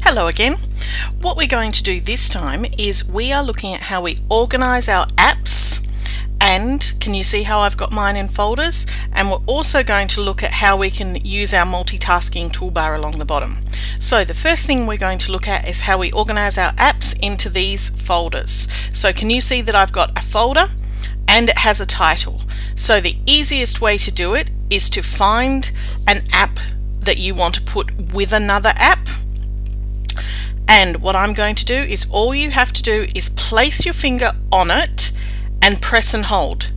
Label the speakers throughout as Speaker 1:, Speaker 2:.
Speaker 1: Hello again. What we're going to do this time is we are looking at how we organize our apps, and can you see how I've got mine in folders? And we're also going to look at how we can use our multitasking toolbar along the bottom. So the first thing we're going to look at is how we organize our apps into these folders. So can you see that I've got a folder and it has a title? So the easiest way to do it is to find an app that you want to put with another app. And what I'm going to do is all you have to do is place your finger on it and press and hold.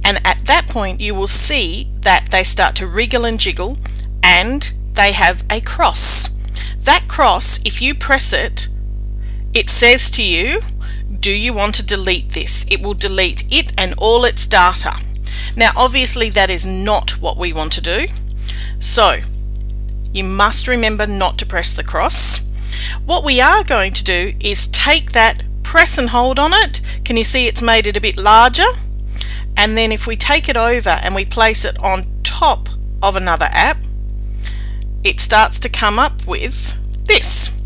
Speaker 1: And at that point you will see that they start to wriggle and jiggle and they have a cross. That cross, if you press it, it says to you, do you want to delete this? It will delete it and all its data. Now obviously that is not what we want to do. So you must remember not to press the cross. What we are going to do is take that, press and hold on it. Can you see it's made it a bit larger? And then if we take it over and we place it on top of another app, it starts to come up with this.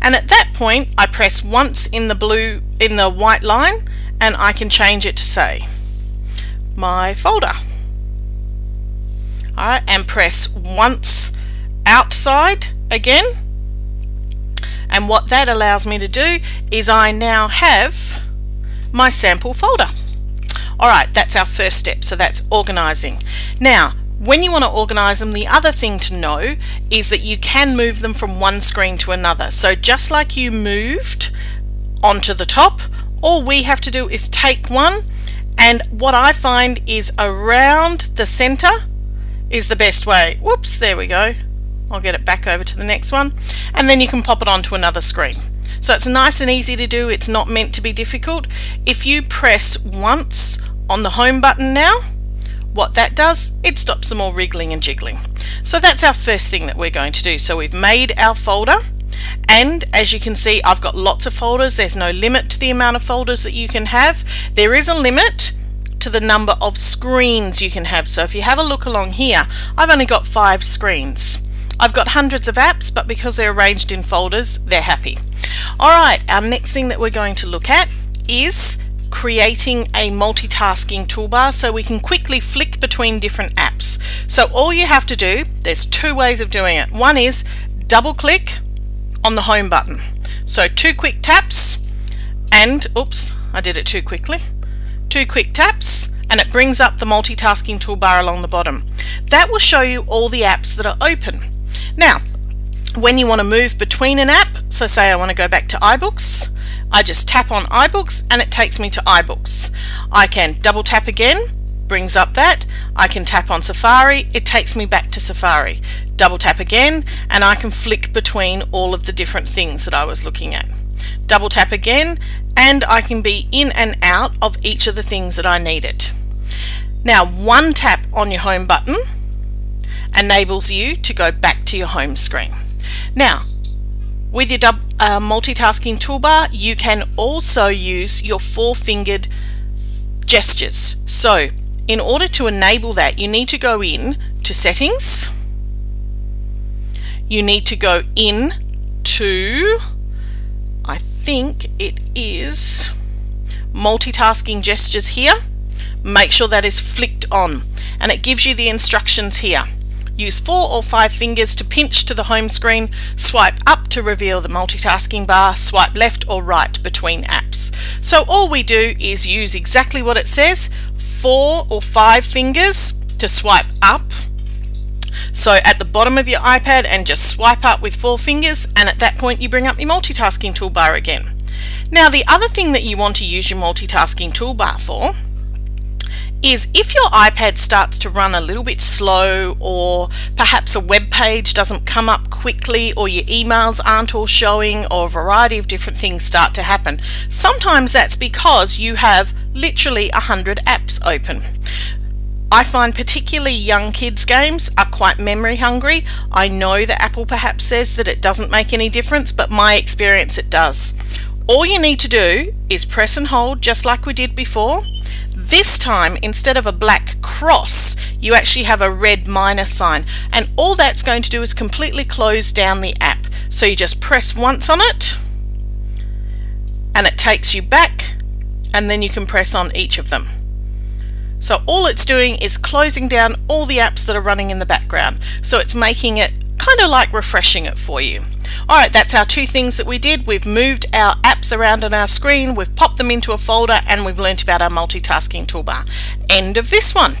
Speaker 1: And at that point I press once in the white line and I can change it to say my folder. Alright, and press once outside again. And what that allows me to do is I now have my sample folder. Alright, that's our first step, so that's organizing. Now, when you want to organize them, the other thing to know is that you can move them from one screen to another. So just like you moved onto the top, all we have to do is take one, and what I find is around the center is the best way. Whoops, there we go. I'll get it back over to the next one, and then you can pop it onto another screen. So it's nice and easy to do. It's not meant to be difficult. If you press once on the home button now, what that does, it stops them all wriggling and jiggling. So that's our first thing that we're going to do. So we've made our folder, and as you can see, I've got lots of folders. There's no limit to the amount of folders that you can have. There is a limit to the number of screens you can have. So if you have a look along here, I've only got 5 screens. I've got hundreds of apps, but because they're arranged in folders, they're happy. Alright, our next thing that we're going to look at is creating a multitasking toolbar so we can quickly flick between different apps. So all you have to do, there's 2 ways of doing it. One is double click on the home button. So 2 quick taps and, oops, I did it too quickly. 2 quick taps and it brings up the multitasking toolbar along the bottom. That will show you all the apps that are open. Now, when you want to move between an app, so say I want to go back to iBooks, I just tap on iBooks and it takes me to iBooks. I can double tap again, brings up that. I can tap on Safari, it takes me back to Safari. Double tap again and I can flick between all of the different things that I was looking at. Double tap again and I can be in and out of each of the things that I needed. Now, one tap on your home button enables you to go back to your home screen. Now, with your multitasking toolbar, you can also use your 4-fingered gestures. So, in order to enable that, you need to go in to Settings. You need to go in to, I think it is multitasking gestures here. Make sure that is flicked on, and it gives you the instructions here. Use 4 or 5 fingers to pinch to the home screen, swipe up to reveal the multitasking bar, swipe left or right between apps. So all we do is use exactly what it says, 4 or 5 fingers to swipe up. So at the bottom of your iPad, and just swipe up with 4 fingers, and at that point you bring up your multitasking toolbar again. Now the other thing that you want to use your multitasking toolbar for is if your iPad starts to run a little bit slow, or perhaps a web page doesn't come up quickly, or your emails aren't all showing, or a variety of different things start to happen. Sometimes that's because you have literally 100 apps open. I find particularly young kids' games are quite memory hungry. I know that Apple perhaps says that it doesn't make any difference, but my experience it does. All you need to do is press and hold just like we did before. This time, instead of a black cross, you actually have a red minus sign, and all that's going to do is completely close down the app. So you just press once on it and it takes you back, and then you can press on each of them. So all it's doing is closing down all the apps that are running in the background. So it's making it kind of like refreshing it for you. Alright, that's our two things that we did. We've moved our apps around on our screen, we've popped them into a folder, and we've learnt about our multitasking toolbar. End of this one.